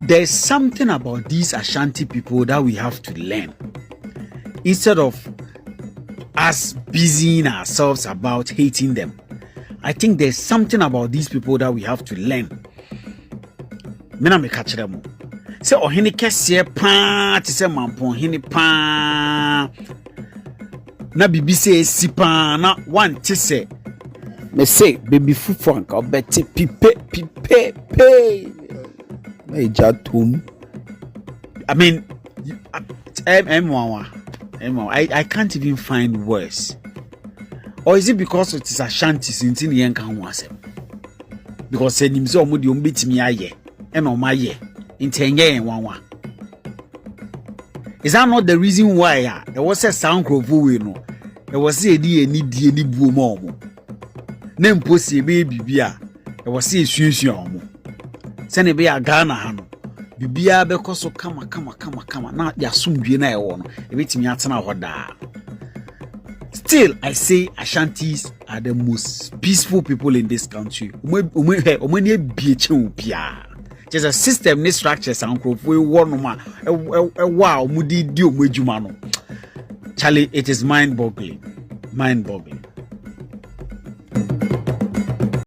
there's something about these Ashanti people that we have to learn. Instead of us busying ourselves about hating them, I think there's something about these people that we have to learn. Mena me catch them. Say ohene kese pa ti say mampon hene pa na bibi say si pa na one ti say me say baby fufu anka obeti pipe Jatum. I mean, I can't even find words. Or is it because it is Asantes in the young can was him? Because send him so much you beat me aye and on my year in 10 years and 1. Is that not the reason why there was a sound crop? There was a dear need any boom. Name pussy baby beer. There was a swim. Send a beer Ghana hano. Bibia because so kama na ya sumdwe na ewo no ebetimi atena hoda. Still I say Ashantis are the most peaceful people in this country. Omani ebieche opia. Just a system ni structures and crop we won ma wow mudi di omejuma no. Charlie, it is mind boggling.